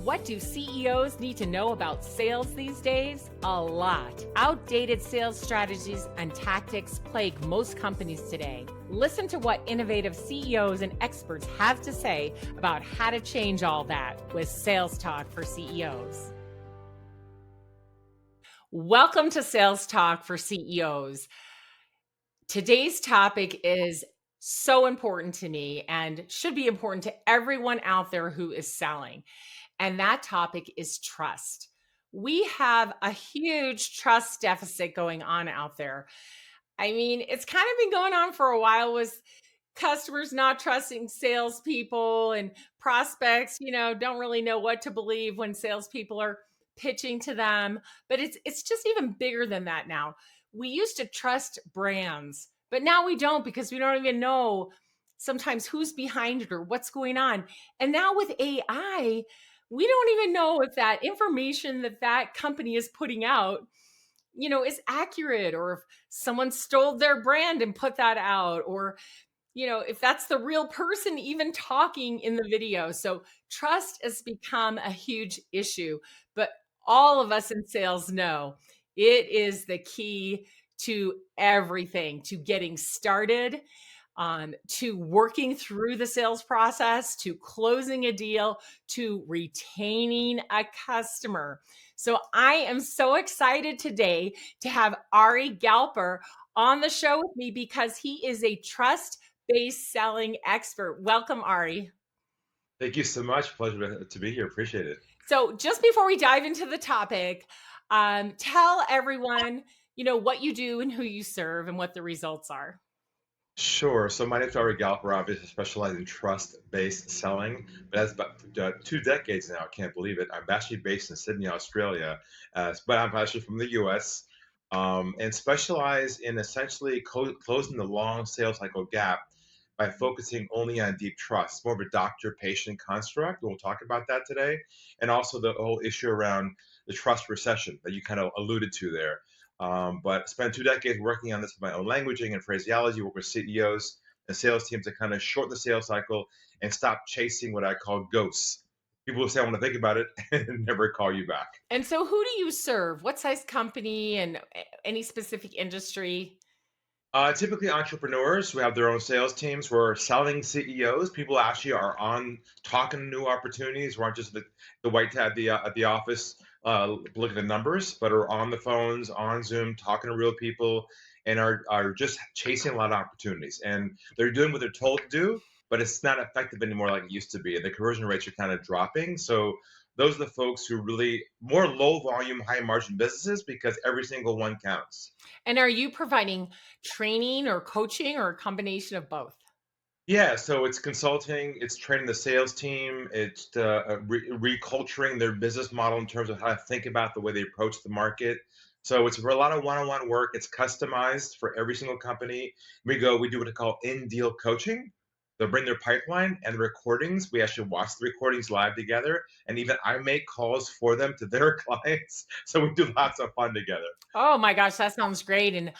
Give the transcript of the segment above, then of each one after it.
What do CEOs need to know about sales these days? A lot. Outdated sales strategies and tactics plague most companies today. Listen to what innovative CEOs and experts have to say about how to change all that with Sales Talk for CEOs. Welcome to Sales Talk for CEOs. Today's topic is so important to me and should be important to everyone out there who is selling. And that topic is trust. We have a huge trust deficit going on out there. I mean, it's kind of been going on for a while with customers not trusting salespeople and prospects, don't really know what to believe when salespeople are pitching to them. But it's just even bigger than that now. We used to trust brands, but now we don't because we don't even know sometimes who's behind it or what's going on. And now with AI, we don't even know if that information that company is putting out, is accurate, or if someone stole their brand and put that out, or if that's the real person even talking in the video. So trust has become a huge issue, but all of us in sales know it is the key to everything, to getting started, to working through the sales process, to closing a deal, to retaining a customer. So I am so excited today to have Ari Galper on the show with me because he is a trust-based selling expert. Welcome, Ari. Thank you so much. Pleasure to be here. Appreciate it. So just before we dive into the topic, tell everyone, what you do and who you serve and what the results are. Sure. So my name is Ari Galper. Obviously, specialize in trust-based selling. But that's about 2 decades now. I can't believe it. I'm actually based in Sydney, Australia, but I'm actually from the U.S. And specialize in essentially closing the long sales cycle gap by focusing only on deep trust, more of a doctor-patient construct. We'll talk about that today, and also the whole issue around the trust recession that you kind of alluded to there. But spent 2 decades working on this with my own languaging and phraseology, work with CEOs and sales teams to kind of shorten the sales cycle and stop chasing what I call ghosts. People will say, I want to think about it and never call you back. And so who do you serve? What size company and any specific industry? Typically, entrepreneurs who have their own sales teams. We're selling CEOs. People actually are on talking new opportunities. We aren't just the white hat at the office looking at the numbers, but are on the phones, on Zoom, talking to real people, and are just chasing a lot of opportunities. And they're doing what they're told to do, but it's not effective anymore like it used to be. And the conversion rates are kind of dropping. So those are the folks who really more low volume, high margin businesses because every single one counts. And are you providing training or coaching or a combination of both? Yeah, so it's consulting, it's training the sales team, it's reculturing their business model in terms of how to think about the way they approach the market. So it's for a lot of one-on-one work. It's customized for every single company. We do what we call in-deal coaching. They'll bring their pipeline and the recordings. We actually watch the recordings live together, and even I make calls for them to their clients. So we do lots of fun together. Oh my gosh, that sounds great. And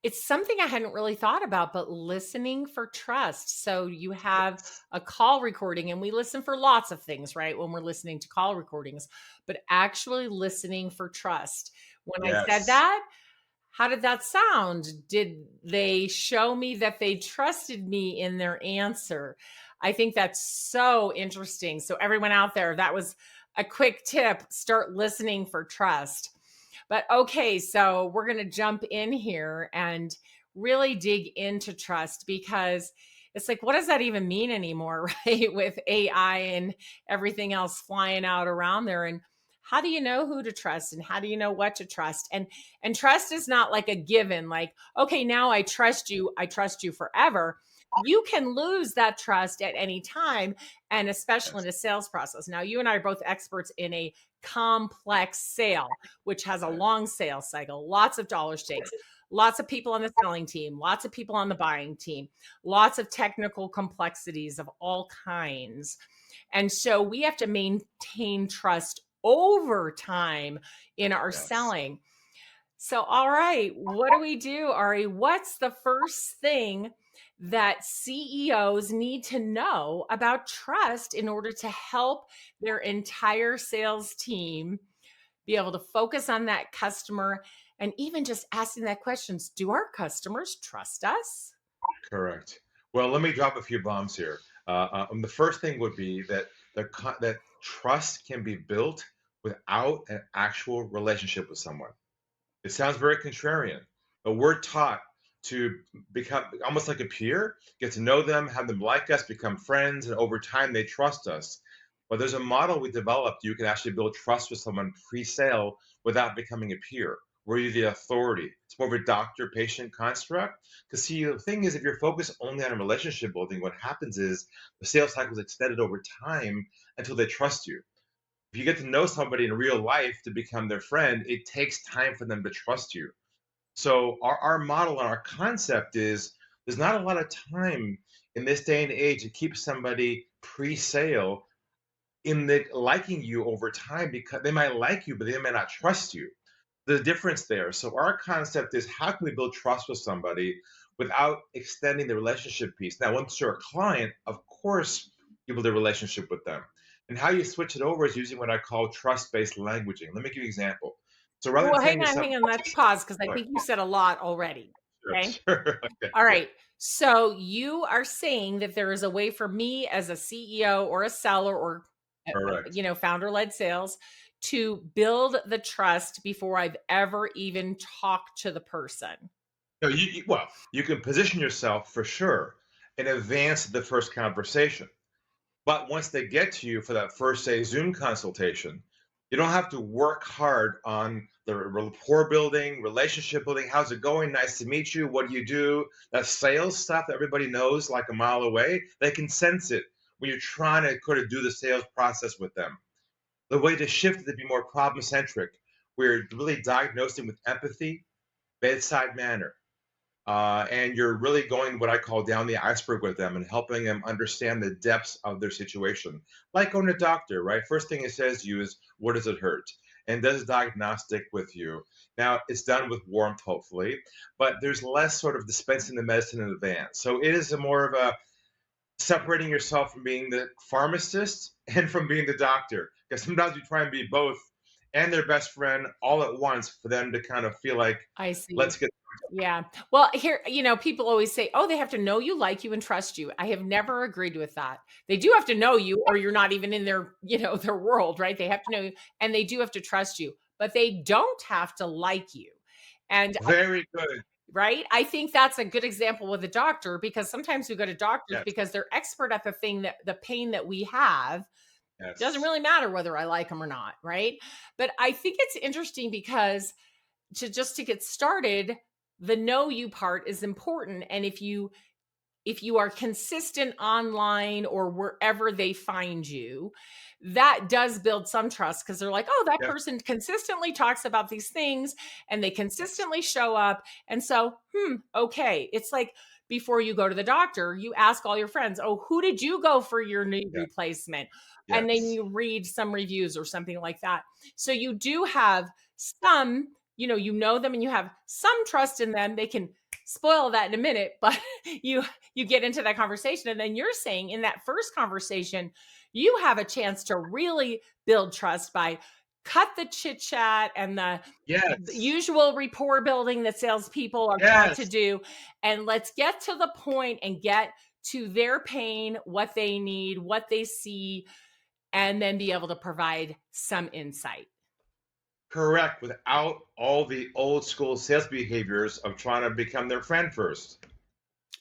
it's something I hadn't really thought about, but listening for trust. So you have a call recording, and we listen for lots of things, right? When we're listening to call recordings, but actually listening for trust. When I said Yes. that, how did that sound? Did they show me that they trusted me in their answer? I think that's so interesting. So, everyone out there, that was a quick tip. Start listening for trust. But okay, so we're going to jump in here and really dig into trust because it's like, what does that even mean anymore, right? With AI and everything else flying out around there. And how do you know who to trust and how do you know what to trust? And trust is not like a given, like, okay, now I trust you forever. You can lose that trust at any time, and especially in a sales process. Now, you and I are both experts in a complex sale, which has a long sales cycle, lots of dollar stakes, lots of people on the selling team, lots of people on the buying team, lots of technical complexities of all kinds. And so we have to maintain trust over time in our Yes. selling. So, all right, what do we do, Ari? What's the first thing that CEOs need to know about trust in order to help their entire sales team be able to focus on that customer, and even just asking that questions, do our customers trust us? Correct. Well, let me drop a few bombs here. The first thing would be that that trust can be built without an actual relationship with someone. It sounds very contrarian, but we're taught to become almost like a peer, get to know them, have them like us, become friends, and over time they trust us. But there's a model we developed. You can actually build trust with someone pre-sale without becoming a peer. Where you're the authority. It's more of a doctor-patient construct. Because see, the thing is, if you're focused only on a relationship building, what happens is the sales cycle is extended over time until they trust you. If you get to know somebody in real life to become their friend, it takes time for them to trust you. So our model and our concept is there's not a lot of time in this day and age to keep somebody pre-sale in the liking you over time, because they might like you, but they may not trust you. The difference there. So our concept is, how can we build trust with somebody without extending the relationship piece? Now, once you're a client, of course, you build a relationship with them. And how you switch it over is using what I call trust-based languaging. Let me give you an example. So rather than Well, saying to hang someone, on, let's pause because I sure, think you said a lot already. Okay. sure, okay, All yeah, right. So you are saying that there is a way for me as a CEO or a seller or correct. founder led sales to build the trust before I've ever even talked to the person. No, well, you can position yourself for sure in advance of the first conversation. But once they get to you for that first, say, Zoom consultation, you don't have to work hard on the rapport building, relationship building. How's it going? Nice to meet you. What do you do? That sales stuff that everybody knows like a mile away, they can sense it when you're trying to kind of do the sales process with them. The way to shift it to be more problem centric, we're really diagnosing with empathy, bedside manner, and you're really going what I call down the iceberg with them and helping them understand the depths of their situation. Like on a doctor, right? First thing it says to you is, what does it hurt? And does diagnostic with you. Now, it's done with warmth, hopefully, but there's less sort of dispensing the medicine in advance. So it is a more of a separating yourself from being the pharmacist and from being the doctor. Because sometimes you try and be both and their best friend all at once for them to kind of feel like, I see. let's get. Yeah. Well, here, people always say, oh, they have to know you, like you, and trust you. I have never agreed with that. They do have to know you, or you're not even in their, their world, right? They have to know you, and they do have to trust you, but they don't have to like you. And Very good. right, I think that's a good example with a doctor, because sometimes we go to doctors Yes. because they're expert at the pain that we have. Doesn't Yes. really matter whether I like them or not, right? But I think it's interesting because to get started, the know you part is important. And if you are consistent online or wherever they find you, that does build some trust, because they're like, oh, that Yes. person consistently talks about these things and they Yes. consistently show up. And so, okay. It's like before you go to the doctor, you ask all your friends, oh, who did you go for your knee Yes. replacement? And then Yes. you read some reviews or something like that. So you do have some, you know them and you have some trust in them. They can spoil that in a minute, but you get into that conversation, and then you're saying in that first conversation you have a chance to really build trust by cut the chit chat and the Yes. usual rapport building that salespeople are taught to Yes. do, and let's get to the point and get to their pain, what they need, what they see, and then be able to provide some insight. Correct. Without all the old school sales behaviors of trying to become their friend first.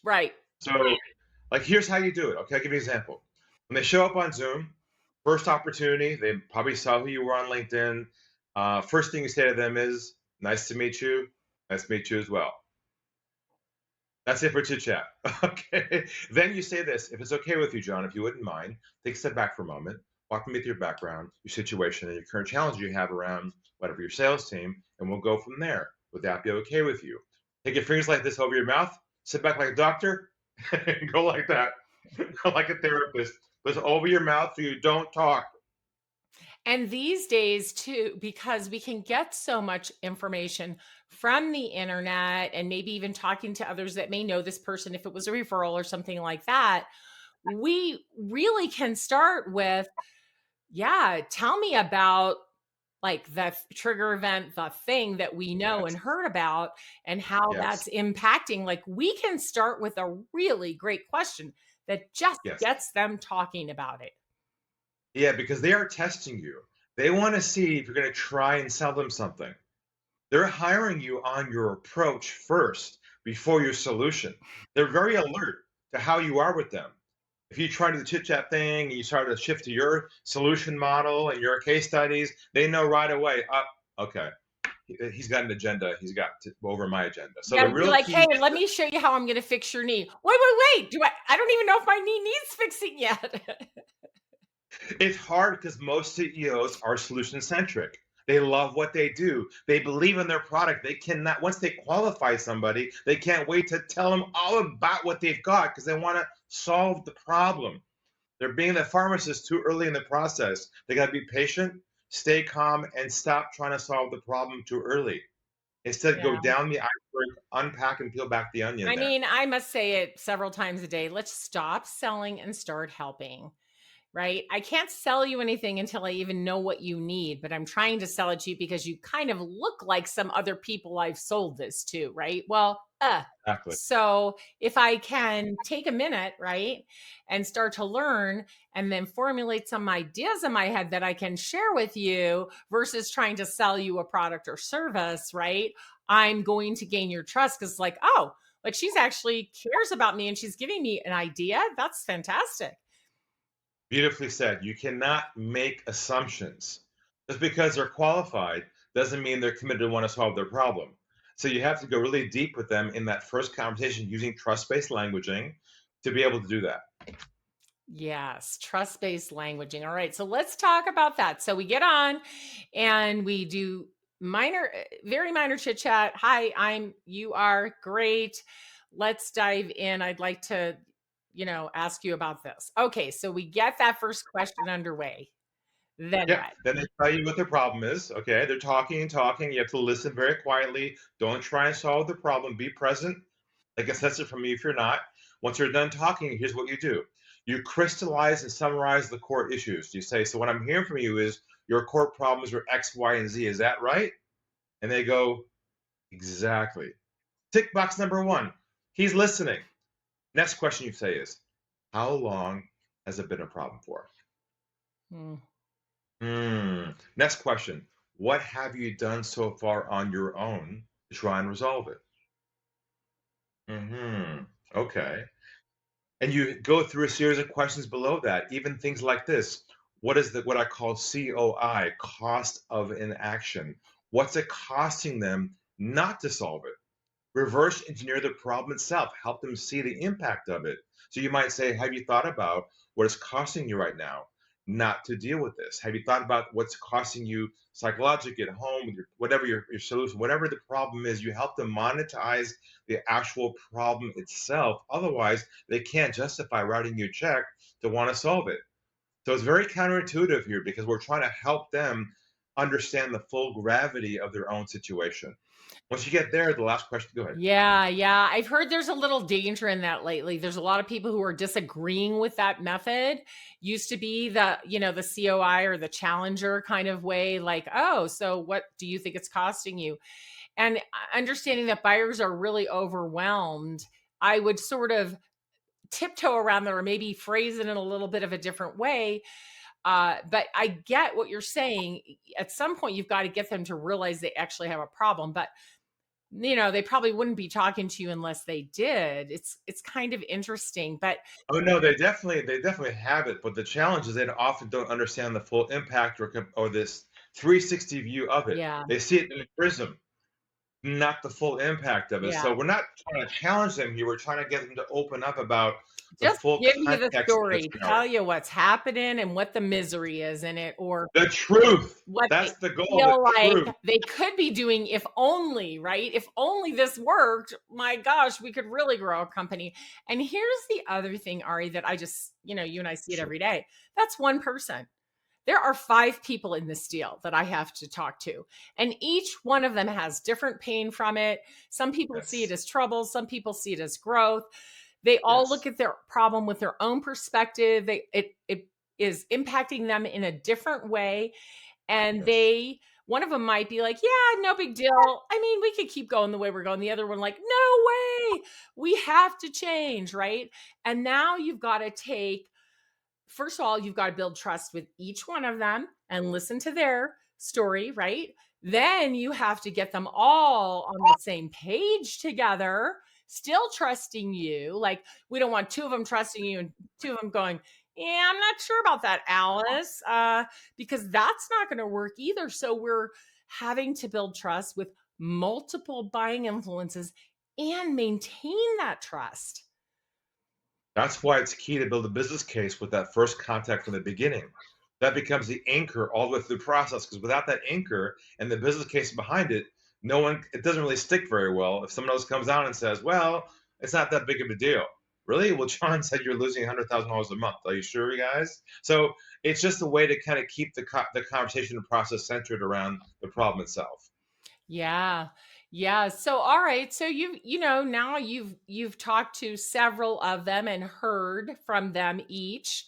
Right. So, like, here's how you do it. Okay, I'll give you an example. When they show up on Zoom, first opportunity, they probably saw who you were on LinkedIn. First thing you say to them is, nice to meet you. Nice to meet you as well. That's it for chit chat. Okay. Then you say this: if it's okay with you, John, if you wouldn't mind, take a step back for a moment, walk me through your background, your situation, and your current challenge you have around whatever your sales team, and we'll go from there. Would that be okay with you? Take your fingers like this over your mouth, sit back like a doctor, and go like that, like a therapist. But over your mouth so you don't talk. And these days, too, because we can get so much information from the internet and maybe even talking to others that may know this person if it was a referral or something like that, we really can start with, yeah, tell me about like the trigger event, the thing that we know and Yes. heard about and how Yes. that's impacting. Like we can start with a really great question that just Yes. gets them talking about it. Yeah, because they are testing you. They want to see if you're going to try and sell them something. They're hiring you on your approach first before your solution. They're very alert to how you are with them. If you try to the chit chat thing and you start to shift to your solution model and your case studies, they know right away, okay, he's got an agenda. He's got to over my agenda. So Yeah, the to be real like, key, hey, let me show you how I'm going to fix your knee. Wait. I don't even know if my knee needs fixing yet. it's hard because most CEOs are solution centric. They love what they do. They believe in their product. They cannot, once they qualify somebody, they can't wait to tell them all about what they've got because they want to solve the problem. They're being the pharmacist too early in the process. They got to be patient, stay calm, and stop trying to solve the problem too early. Instead, go Yeah. down the iceberg, unpack, and peel back the onion I there. mean, I must say it several times a day. Let's stop selling and start helping. Right? I can't sell you anything until I even know what you need, but I'm trying to sell it to you because you kind of look like some other people I've sold this to, right? Well, Exactly. so if I can take a minute, right, and start to learn and then formulate some ideas in my head that I can share with you versus trying to sell you a product or service, right? I'm going to gain your trust because, like, oh, like she's actually cares about me and she's giving me an idea. That's fantastic. Beautifully said. You cannot make assumptions. Just because they're qualified doesn't mean they're committed to want to solve their problem. So you have to go really deep with them in that first conversation using trust-based languaging to be able to do that. Yes, trust-based languaging. All right, so let's talk about that. So we get on and we do very minor chit chat. Hi, you are great. Let's dive in. I'd like to, ask you about this. Okay, so we get that first question underway. Then Yeah. what? Then they tell you what their problem is. Okay. They're talking and talking. You have to listen very quietly. Don't try and solve the problem. Be present. Like assess it from me if you're not. Once you're done talking, here's what you do. You crystallize and summarize the core issues. You say, so what I'm hearing from you is your core problems are X, Y, and Z. Is that right? And they go, exactly. Tick box number one. He's listening. Next question you say is, how long has it been a problem for? Hmm. Next question. What have you done so far on your own to try and resolve it? Okay. And you go through a series of questions below that, even things like this. What is what I call COI, cost of inaction? What's it costing them not to solve it? Reverse engineer the problem itself, help them see the impact of it. So you might say, have you thought about what it's costing you right now not to deal with this? Have you thought about what's costing you psychologically at home, with whatever your solution, whatever the problem is, you help them monetize the actual problem itself. Otherwise, they can't justify writing you a check to want to solve it. So it's very counterintuitive here because we're trying to help them understand the full gravity of their own situation. Once you get there, the last question, go ahead. Yeah. I've heard there's a little danger in that lately. There's a lot of people who are disagreeing with that method. Used to be the COI or the challenger kind of way, like, oh, so what do you think it's costing you? And understanding that buyers are really overwhelmed, I would sort of tiptoe around there or maybe phrase it in a little bit of a different way. But I get what you're saying. At some point, you've got to get them to realize they actually have a problem. But they probably wouldn't be talking to you unless they did. It's kind of interesting, but Oh no, they definitely have it, but the challenge is they often don't understand the full impact or this 360 view of it. yeah, They see it in a prism, not the full impact of it. yeah. So we're not trying to challenge them here. We're trying to get them to open up about the Just full give you the context of the story, scenario. tell you what's happening and what the misery is in it, or The truth. what they That's the goal. The feel like truth. they could be doing if only, right? If only this worked, my gosh, we could really grow a company. And here's the other thing, Ari, that I just, you and I see it Sure. every day. That's one person. There are 5 people in this deal that I have to talk to, and each one of them has different pain from it. Some people see it Yes. as trouble, some people see it as growth. They all look Yes. at their problem with their own perspective. It is impacting them in a different way, and Yes. one of them might be like, "Yeah, no big deal. I mean, we could keep going the way we're going." The other one like, "No way. We have to change," right? And now you've got to take first of all, you've got to build trust with each one of them and listen to their story, right? Then you have to get them all on the same page together, still trusting you. Like, we don't want two of them trusting you and two of them going, "Yeah, I'm not sure about that, Alice," because that's not going to work either. So we're having to build trust with multiple buying influences and maintain that trust. That's why it's key to build a business case with that first contact from the beginning. That becomes the anchor all the way through the process. Because without that anchor and the business case behind it, no one it doesn't really stick very well. If someone else comes out and says, "Well, it's not that big of a deal." Really? Well, John said you're losing $100,000 a month. Are you sure, you guys? So it's just a way to kind of keep the conversation and process centered around the problem itself. Yeah. Yeah. So all right. So now you've talked to several of them and heard from them each.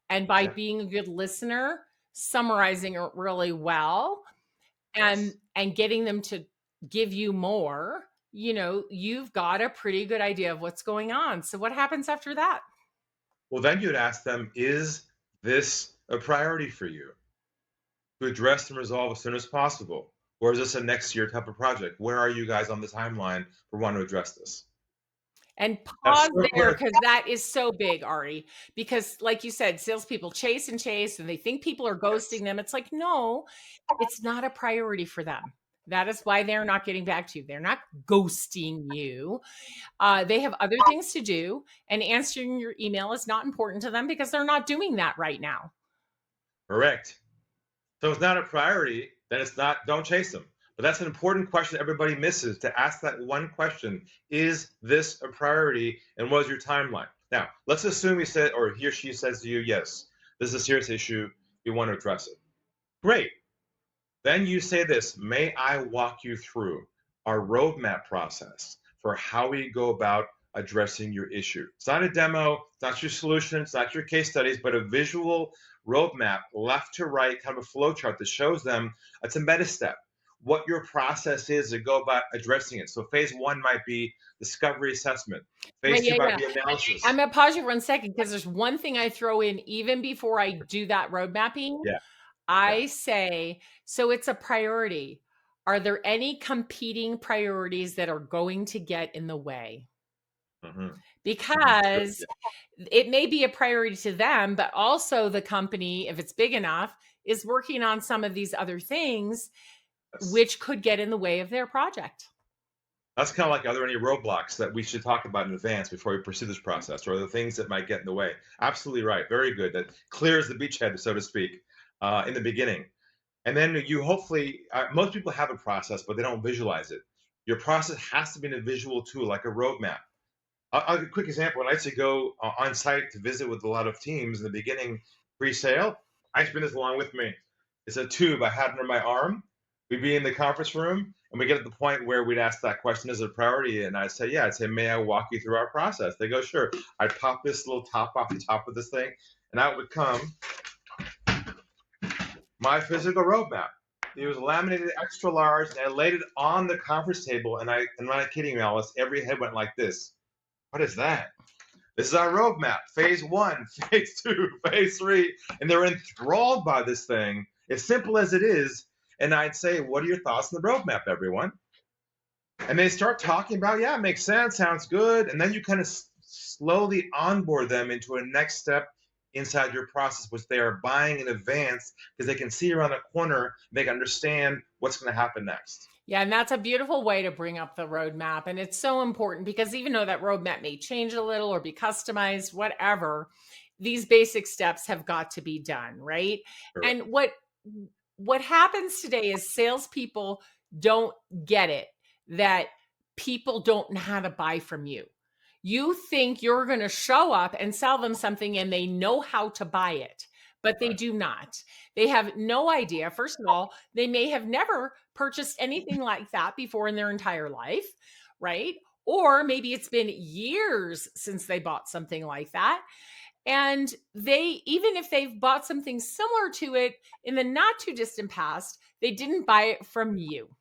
And by Yeah. being a good listener, summarizing it really well and Yes. getting them to give you more, you've got a pretty good idea of what's going on. So what happens after that? Well, then you'd ask them, is this a priority for you to address and resolve as soon as possible? Or is this a next year type of project? Where are you guys on the timeline for wanting to address this? And That's pause sort of there where, because that is so big, Ari. Because, like you said, salespeople chase and chase, and they think people are yes, ghosting them. It's like, no, it's not a priority for them. That is why they're not getting back to you. They're not ghosting you. They have other things to do, and answering your email is not important to them because they're not doing that right now. correct. So it's not a priority, then it's not, don't chase them. But that's an important question everybody misses to ask that one question. Is this a priority? And what is your timeline? Now, let's assume he said, or he or she says to you, yes, this is a serious issue. We want to address it. Great. Then you say this, may I walk you through our roadmap process for how we go about addressing your issue. It's not a demo, it's not your solution, it's not your case studies, but a visual roadmap, left to right, kind of a flow chart that shows them it's a meta step, what your process is to go about addressing it. So phase one might be discovery assessment. Yeah, Phase two yeah, might yeah. be I'm analysis. gonna pause you for 1 second because there's one thing I throw in even before I do that road mapping. Yeah, yeah. I say, so it's a priority. Are there any competing priorities that are going to get in the way? Mm-hmm. Mm-hmm. Good. Because it may be a priority to them, but also the company, if it's big enough, is working on some of these other things Yes. which could get in the way of their project. That's kind of like, are there any roadblocks that we should talk about in advance before we pursue this process, or the things that might get in the way? Absolutely right. Very good. That clears the beachhead, so to speak, in the beginning. And then you hopefully, most people have a process, but they don't visualize it. Your process has to be in a visual tool, like a roadmap. I'll give a quick example. When I used to go on site to visit with a lot of teams in the beginning, pre-sale, I spin this along with me. It's a tube I had under my arm. We'd be in the conference room, and we get to the point where we'd ask that question as a priority, and I'd say, "Yeah." I'd say, "May I walk you through our process?" They go, "Sure." I'd pop this little top off the top of this thing, and out would come my physical roadmap. It was laminated extra large, and I laid it on the conference table, and I'm not kidding you, Alice. Every head went like this. What is that? This is our roadmap. Phase one, phase two, phase three. And they're enthralled by this thing, as simple as it is. And I'd say, what are your thoughts on the roadmap, everyone? And they start talking about, yeah, it makes sense, sounds good. And then you kind of slowly onboard them into a next step inside your process, which they are buying in advance because they can see around the corner, they can understand what's going to happen next. Yeah, and that's a beautiful way to bring up the roadmap. And it's so important because even though that roadmap may change a little or be customized, whatever, these basic steps have got to be done, right? Correct. And what happens today is salespeople don't get it that people don't know how to buy from you. You think you're going to show up and sell them something and they know how to buy it. but they Right. do not. They have no idea. First of all, they may have never purchased anything like that before in their entire life, right? Or maybe it's been years since they bought something like that. And they, even if they've bought something similar to it in the not too distant past, they didn't buy it from you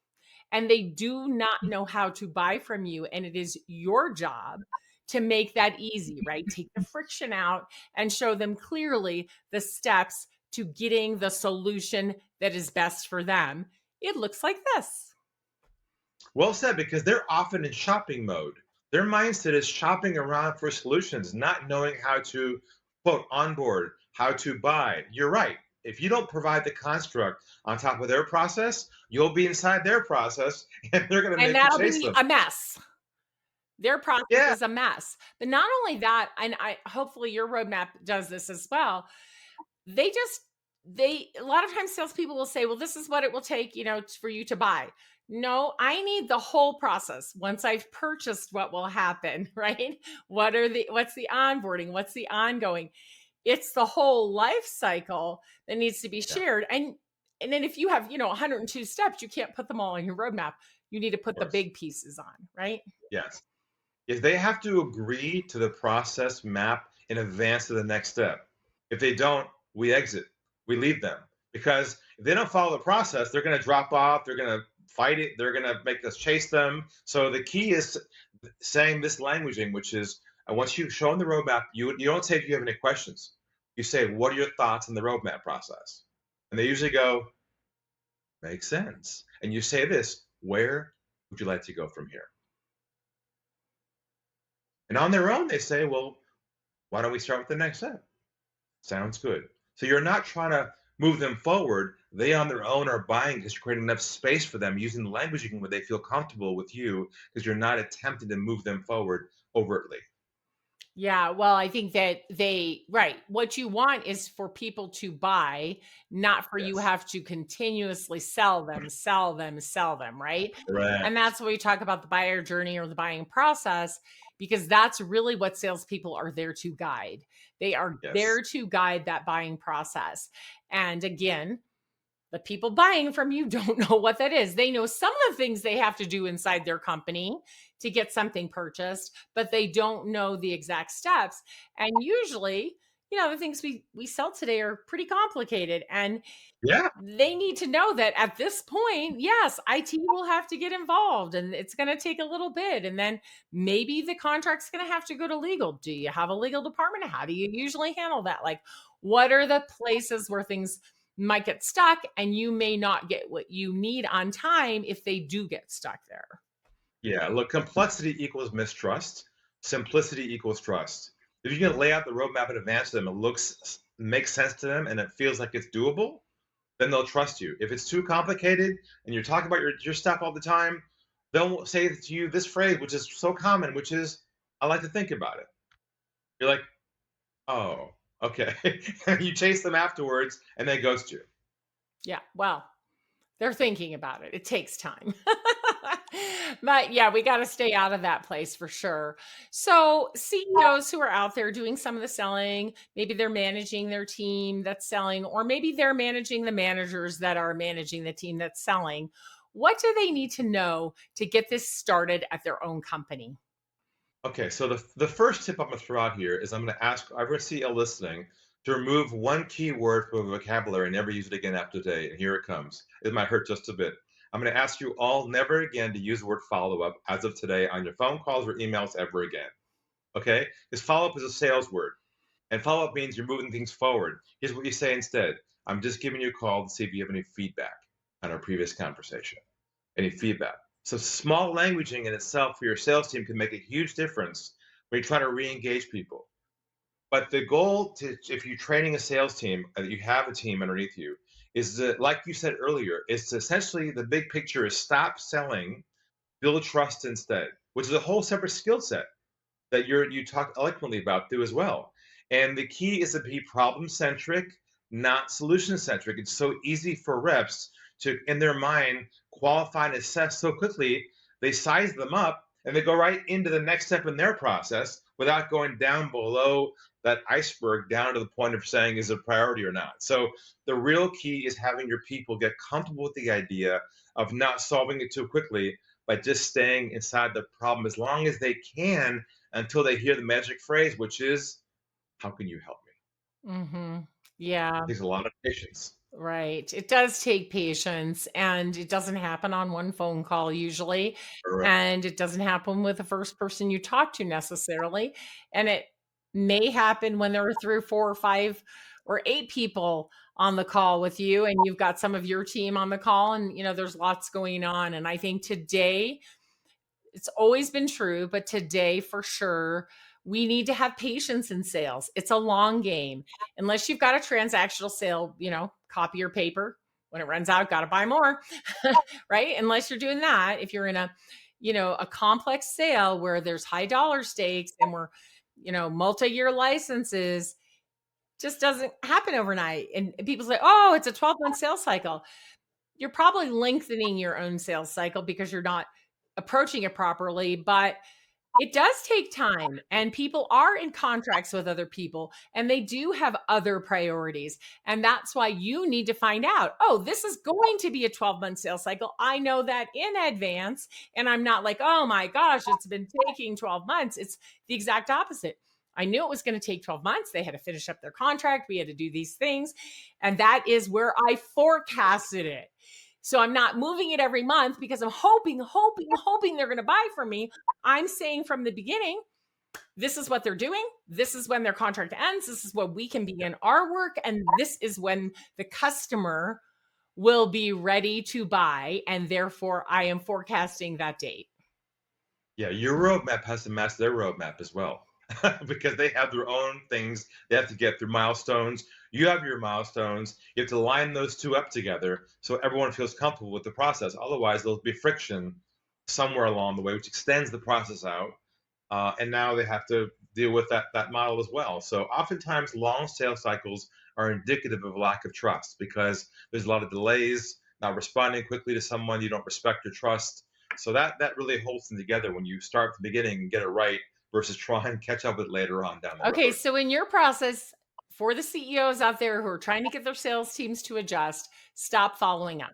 and they do not know how to buy from you. And it is your job to make that easy, right? Take the friction out and show them clearly the steps to getting the solution that is best for them. It looks like this. Well said, because they're often in shopping mode. Their mindset is shopping around for solutions, not knowing how to, quote, onboard, how to buy. You're right. If you don't provide the construct on top of their process, you'll be inside their process and they're going to And make you that'll chase be them. a mess. Their process Yeah. is a mess. But not only that, and I hopefully your roadmap does this as well. They just they a lot of times salespeople will say, well, this is what it will take, for you to buy. No, I need the whole process. Once I've purchased, what will happen, right? What's the onboarding? What's the ongoing? It's the whole life cycle that needs to be Yeah. shared. And then if you have, 102 steps, you can't put them all on your roadmap. You need to Of put the course. big pieces on, right? Yes. If they have to agree to the process map in advance of the next step. If they don't, we exit. We leave them. Because if they don't follow the process, they're going to drop off. They're going to fight it. They're going to make us chase them. So the key is saying this languaging, which is once you show them the roadmap, you don't say if you have any questions. You say, what are your thoughts on the roadmap process? And they usually go, makes sense. And you say this, where would you like to go from here? And on their own, they say, well, why don't we start with the next step? Sounds good. So you're not trying to move them forward. They on their own are buying because you're creating enough space for them using the language where they feel comfortable with you because you're not attempting to move them forward overtly. Yeah, well, I think that right. What you want is for people to buy, not for you Yes. have to continuously sell them, sell them, sell them, right? And Correct. that's what we talk about the buyer journey or the buying process, because that's really what salespeople are there to guide. They are Yes. there to guide that buying process. And again, the people buying from you don't know what that is. They know some of the things they have to do inside their company to get something purchased, but they don't know the exact steps. And usually, the things we sell today are pretty complicated and Yeah. they need to know that at this point, yes, IT will have to get involved and it's going to take a little bit. And then maybe the contract's going to have to go to legal. Do you have a legal department? How do you usually handle that? Like, what are the places where things might get stuck and you may not get what you need on time if they do get stuck there? Yeah. Look, complexity equals mistrust. Simplicity equals trust. If you can lay out the roadmap in advance to them, makes sense to them, and it feels like it's doable, then they'll trust you. If it's too complicated and you're talking about your stuff all the time, they'll say to you this phrase, which is so common, which is, I like to think about it. You're like, oh, okay. You chase them afterwards and they ghost you. Yeah. Well, they're thinking about it. It takes time. But yeah, we got to stay out of that place for sure. So, CEOs who are out there doing some of the selling, maybe they're managing their team that's selling, or maybe they're managing the managers that are managing the team that's selling. What do they need to know to get this started at their own company? Okay, so the first tip I'm going to throw out here is I'm going to ask every CEO listening to remove one key word from the vocabulary and never use it again after today. And here it comes. It might hurt just a bit. I'm going to ask you all never again to use the word follow up as of today on your phone calls or emails ever again. Okay? Because follow up is a sales word. And follow up means you're moving things forward. Here's what you say instead. I'm just giving you a call to see if you have any feedback on our previous conversation. Any feedback. So small languaging in itself for your sales team can make a huge difference when you try to re-engage people. But the goal to, if you're training a sales team, you have a team underneath you, is that, like you said earlier, is to essentially the big picture is stop selling, build trust instead, which is a whole separate skill set that you talk eloquently about too as well. And the key is to be problem centric, not solution centric. It's so easy for reps to, in their mind, qualify and assess so quickly. They size them up and they go right into the next step in their process without going down below that iceberg down to the point of saying is it a priority or not. So the real key is having your people get comfortable with the idea of not solving it too quickly, but just staying inside the problem as long as they can until they hear the magic phrase, which is, how can you help me? Mhm. Yeah. Takes a lot of patience. Right. It does take patience, and it doesn't happen on one phone call usually, Correct. and it doesn't happen with the first person you talk to necessarily, and it may happen when there are 3 or 4 or 5 or 8 people on the call with you, and you've got some of your team on the call, and, there's lots going on, and I think today it's always been true, but today for sure, we need to have patience in sales. It's a long game. Unless you've got a transactional sale, copy your paper. When it runs out, got to buy more, right? Unless you're doing that, if you're in a complex sale where there's high dollar stakes and we're, multi-year licenses, just doesn't happen overnight. And people say, oh, it's a 12-month sales cycle. You're probably lengthening your own sales cycle because you're not approaching it properly, but it does take time, and people are in contracts with other people and they do have other priorities. And that's why you need to find out, oh, this is going to be a 12-month sales cycle. I know that in advance. And I'm not like, oh my gosh, it's been taking 12 months. It's the exact opposite. I knew it was going to take 12 months. They had to finish up their contract. We had to do these things. And that is where I forecasted it. So I'm not moving it every month because I'm hoping they're going to buy from me. I'm saying from the beginning, this is what they're doing. This is when their contract ends. This is when we can begin our work. And this is when the customer will be ready to buy. And therefore, I am forecasting that date. Yeah, your roadmap has to match their roadmap as well, because they have their own things they have to get through milestones. You have your milestones. You have to line those two up together so everyone feels comfortable with the process. Otherwise, there'll be friction somewhere along the way, which extends the process out. And now they have to deal with that model as well. So oftentimes, long sales cycles are indicative of a lack of trust because there's a lot of delays, not responding quickly to someone you don't respect or trust. So that really holds them together when you start at the beginning and get it right versus try and catch up with it later on down the Okay, road. so in your process, for the CEOs out there who are trying to get their sales teams to adjust, stop following up.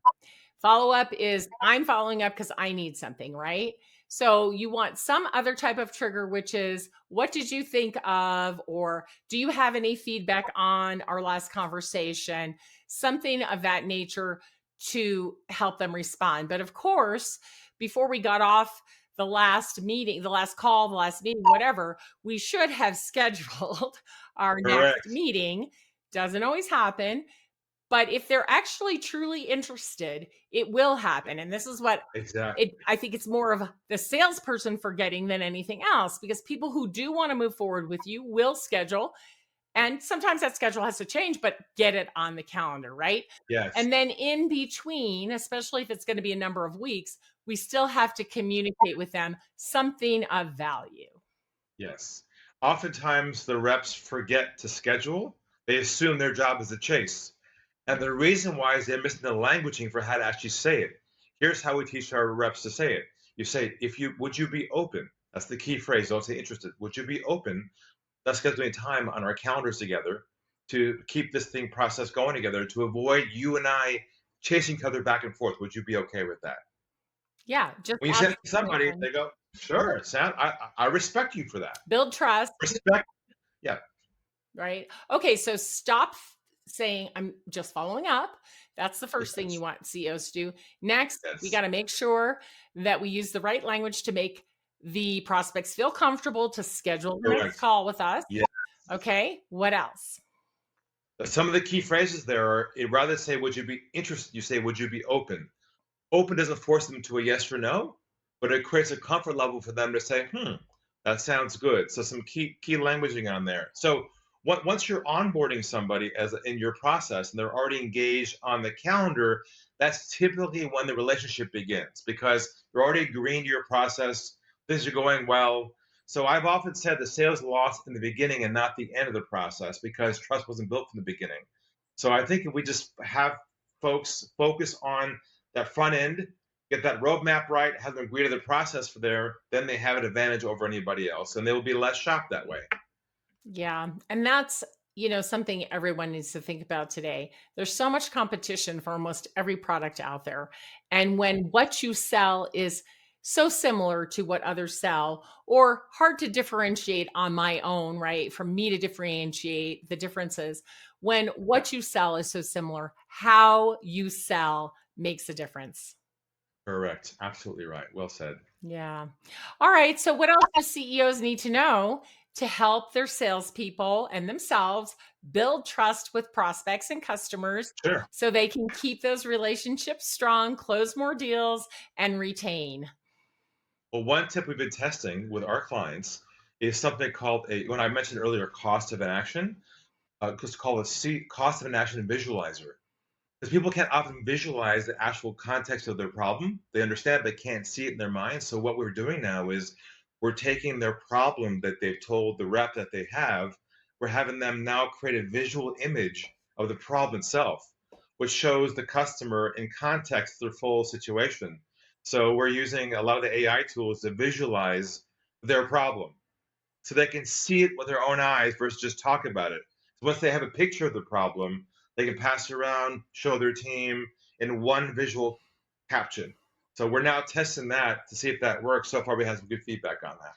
Follow up is I'm following up because I need something, right? So you want some other type of trigger, which is what did you think of, or do you have any feedback on our last conversation? Something of that nature to help them respond. But of course, before we got off the last meeting, the last call, the last meeting, whatever, we should have scheduled our next Correct. meeting. Doesn't always happen. But if they're actually truly interested, it will happen. And this is what Exactly. I think it's more of the salesperson forgetting than anything else, because people who do want to move forward with you will schedule. And sometimes that schedule has to change, but get it on the calendar, right? Yes. And then in between, especially if it's going to be a number of weeks, we still have to communicate with them something of value. Yes. Oftentimes, the reps forget to schedule. They assume their job is to chase. And the reason why is they're missing the languaging for how to actually say it. Here's how we teach our reps to say it. You say, if you would you be open? That's the key phrase. Don't say interested. Would you be open? Let's scheduling time on our calendars together to keep this thing process going together to avoid you and I chasing each other back and forth. Would you be okay with that? Yeah, just When you say ask it to somebody, someone. they go, sure, Sam, I respect you for that. Build trust. Respect, yeah, Right? Okay, so stop saying, I'm just following up. That's the first thing you yes, want CEOs to do. Next, we yes, got to make sure that we use the right language to make the prospects feel comfortable to schedule the next correct. call with us. Yeah. Okay, what else? Some of the key phrases there are rather than say, would you be interested, you say, would you be open? Open doesn't force them to a yes or no, but it creates a comfort level for them to say, that sounds good. So some key languaging on there. So once you're onboarding somebody as in your process and they're already engaged on the calendar, that's typically when the relationship begins because they're already agreeing to your process. Things are going well. So I've often said the sales lost in the beginning and not the end of the process because trust wasn't built from the beginning. So I think if we just have folks focus on that front end, get that roadmap right, have them agree to the process for there, then they have an advantage over anybody else, and they will be less shopped that way. Yeah. And that's, something everyone needs to think about today. There's so much competition for almost every product out there. And when what you sell is so similar to what others sell or hard to differentiate on my own, right? For me to differentiate the differences, when Yeah, what you sell is so similar, how you sell makes a difference. correct. Absolutely right. Well said. Yeah. All right. So, what else do CEOs need to know to help their salespeople and themselves build trust with prospects and customers Sure. so they can keep those relationships strong, close more deals, and retain? Well, one tip we've been testing with our clients is something called when I mentioned earlier, cost of inaction, it's called cost of inaction visualizer. Because people can't often visualize the actual context of their problem. They understand, but can't see it in their mind. So what we're doing now is we're taking their problem that they've told the rep that they have, we're having them now create a visual image of the problem itself, which shows the customer in context their full situation. So we're using a lot of the AI tools to visualize their problem so they can see it with their own eyes versus just talk about it. So once they have a picture of the problem, they can pass it around, show their team in one visual caption. So we're now testing that to see if that works. So far, we have some good feedback on that.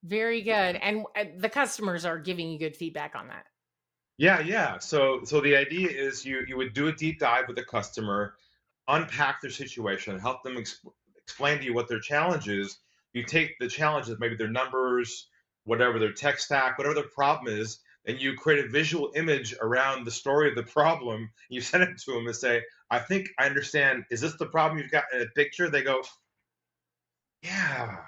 Very good. And the customers are giving you good feedback on that. Yeah, yeah. So the idea is you would do a deep dive with the customer, unpack their situation, help them explain to you what their challenge is. You take the challenges, maybe their numbers, whatever their tech stack, whatever their problem is, and you create a visual image around the story of the problem. You send it to them and say, "I think I understand. Is this the problem you've got in a picture?" They go, "Yeah,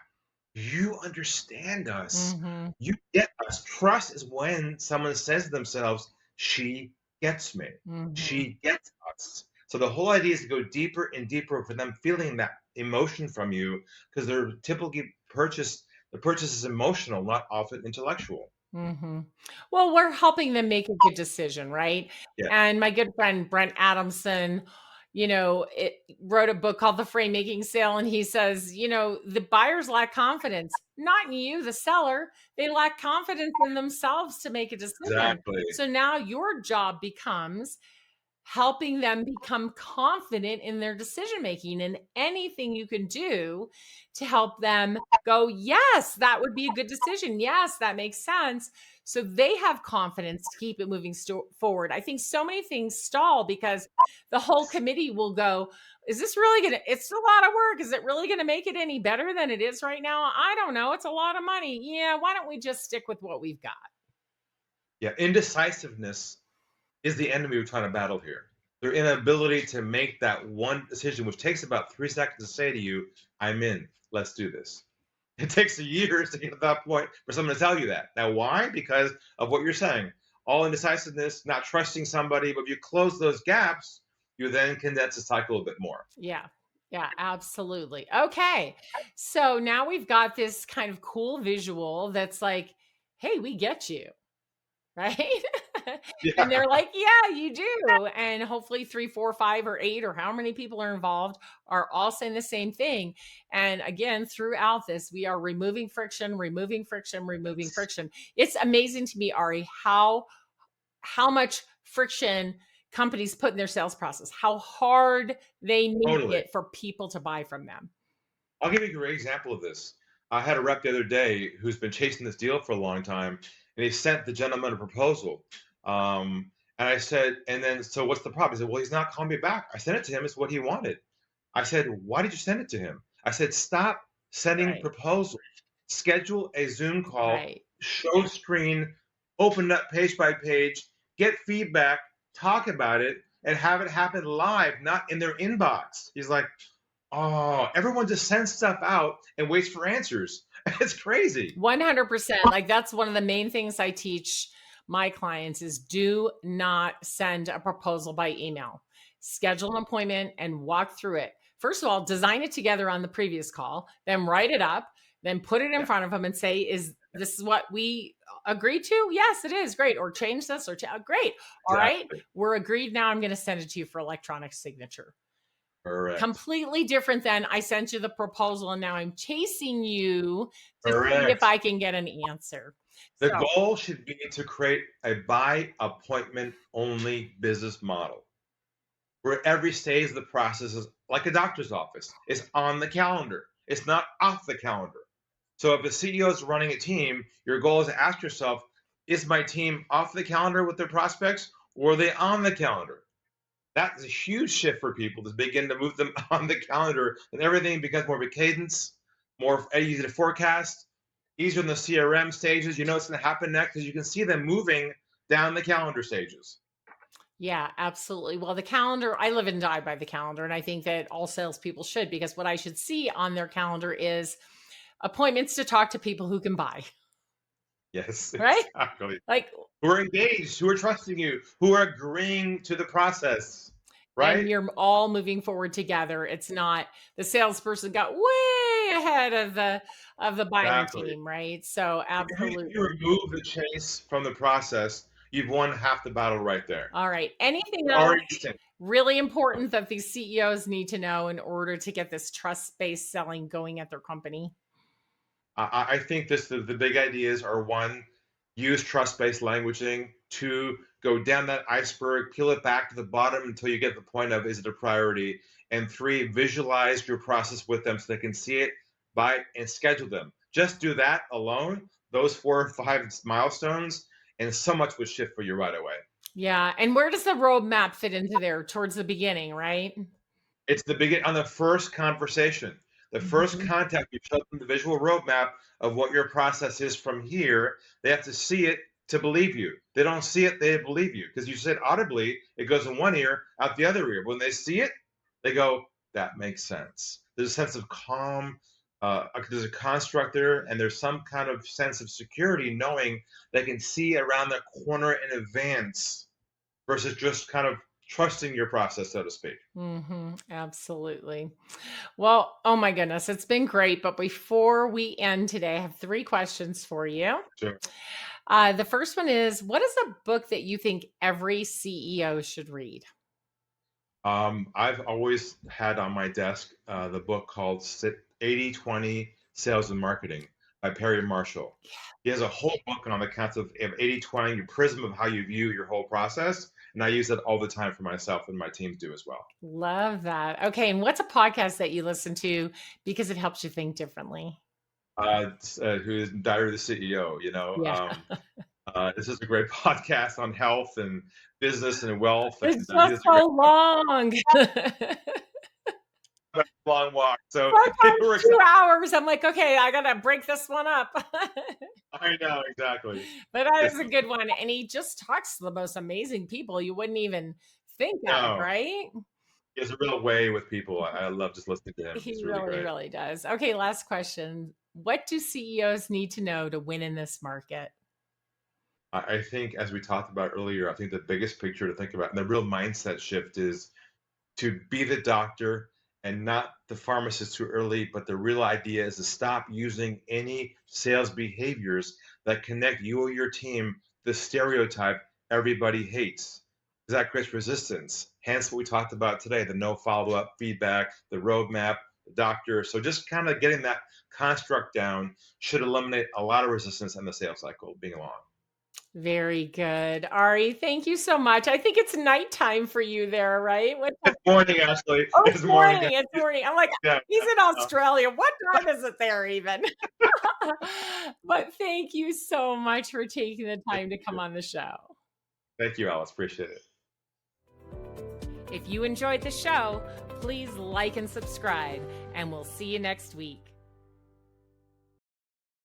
you understand us. Hmm. You get us." Trust is when someone says to themselves, "She gets me. Hmm. She gets us." So the whole idea is to go deeper and deeper for them feeling that emotion from you because they're typically the purchase is emotional, not often intellectual. Hmm. Well, we're helping them make a good decision, right? Yeah, And my good friend Brent Adamson, wrote a book called The Frame Making Sale, and he says, the buyers lack confidence, not in you, the seller. They lack confidence in themselves to make a decision. exactly. So now your job becomes helping them become confident in their decision making and anything you can do to help them go, yes, that would be a good decision. Yes, that makes sense. So they have confidence to keep it moving forward. I think so many things stall because the whole committee will go, is this really going to, it's a lot of work. Is it really going to make it any better than it is right now? I don't know. It's a lot of money. Yeah. Why don't we just stick with what we've got? Yeah, indecisiveness is the enemy we're trying to battle here. Their inability to make that one decision, which takes about 3 seconds to say to you, "I'm in. Let's do this." It takes years to get to that point for someone to tell you that. Now, why? Because of what you're saying. All indecisiveness, not trusting somebody. But if you close those gaps, you then condense the cycle a bit more. Yeah. Yeah, absolutely. Okay. So now we've got this kind of cool visual that's like, hey, we get you, right? And Yeah, they're like, yeah, you do. And hopefully three, four, five, or eight, or how many people are involved are all saying the same thing. And again, throughout this, we are removing friction, removing friction, removing friction. It's amazing to me, Ari, how much friction companies put in their sales process, how hard they make totally. it for people to buy from them. I'll give you a great example of this. I had a rep the other day who's been chasing this deal for a long time, and he sent the gentleman a proposal. And I said, and then, so what's the problem? He said, well, he's not calling me back. I sent it to him. It's what he wanted. I said, why did you send it to him? I said, stop sending Right. proposals. Schedule a Zoom call, Right. show screen, open up page by page, get feedback, talk about it, and have it happen live, not in their inbox. He's like, oh, everyone just sends stuff out and waits for answers. It's crazy. 100%. Like that's one of the main things I teach my clients is do not send a proposal by email. Schedule an appointment and walk through it. First of all, design it together on the previous call, then write it up, then put it in Yeah, front of them and say, is this is what we agreed to? Yes, it is. Great. Or change this or great. All right. exactly. We're agreed now. I'm going to send it to you for electronic signature. Correct. Completely different than I sent you the proposal and now I'm chasing you to see if Correct. I can get an answer. The So, goal should be to create a by appointment only business model where every stage of the process is like a doctor's office. It's on the calendar. It's not off the calendar. So if the CEO is running a team, your goal is to ask yourself, is my team off the calendar with their prospects or are they on the calendar? That's a huge shift for people to begin to move them on the calendar and everything becomes more of a cadence, more easy to forecast, easier in the CRM stages. You know what's going to happen next because you can see them moving down the calendar stages. yeah, absolutely. Well, the calendar, I live and die by the calendar. And I think that all salespeople should, because what I should see on their calendar is appointments to talk to people who can buy, Yes, right? exactly. Like, Who are engaged, who are trusting you, who are agreeing to the process, and right? you're all moving forward together. It's not the salesperson got way ahead of the buying Exactly. team, right? So If you absolutely. remove the chase from the process, you've won half the battle right there. All right. Anything You're else already distinct. really important that these CEOs need to know in order to get this trust-based selling going at their company? I think the big ideas are one, use trust-based languaging. Two, go down that iceberg, peel it back to the bottom until you get the point of is it a priority. And three, visualize your process with them so they can see it, buy it, and schedule them. Just do that alone, those 4 or 5 milestones, and so much would shift for you right away. Yeah. And where does the roadmap fit into there? Towards the beginning, right? It's the begin on the first conversation. The first Mhm. contact, you show them the visual roadmap of what your process is from here. They have to see it to believe you. They don't see it, they believe you. Because you said audibly, it goes in one ear, out the other ear. When they see it, they go, that makes sense. There's a sense of calm. There's a construct there, and there's some kind of sense of security knowing they can see around the corner in advance versus just kind of trusting your process, so to speak. Absolutely. Well, oh my goodness, it's been great. But before we end today, I have three questions for you. Sure. The first one is, what is a book that you think every CEO should read? I've always had on my desk the book called 80/20 Sales and Marketing by Perry Marshall. He has a whole book on the concept of 80/20, your prism of how you view your whole process. And I use that all the time for myself and my teams do as well. Love that. Okay. And what's a podcast that you listen to because it helps you think differently? Who is Diary of the CEO, Yeah. this is a great podcast on health and business and wealth. And It's he just does a great so long. long walk. So it Sometimes works. 2 hours. I'm like, okay, I gotta break this one up. I know, exactly. But that It's, is a good one. And he just talks to the most amazing people you wouldn't even think of, no, right? he has a real way with people. I love just listening to him. He He's really really, great. really does. Okay, last question. What do CEOs need to know to win in this market? I think, as we talked about earlier, I think the biggest picture to think about and the real mindset shift is to be the doctor and not the pharmacist too early. But the real idea is to stop using any sales behaviors that connect you or your team to the stereotype everybody hates. Because that creates resistance. Hence, what we talked about today, the no follow up feedback, the roadmap, the doctor. So, just kind of getting that construct down should eliminate a lot of resistance in the sales cycle being long. Very good. Ari, thank you so much. I think it's nighttime for you there, right? What time? It's morning, Ashley. Oh, it's It's morning. morning. It's morning. I'm like, Yeah. he's in Australia. What time is it there even? But thank you so much for taking the Thank time to come you. on the show. Thank you, Alice. Appreciate it. If you enjoyed the show, please like and subscribe, and we'll see you next week.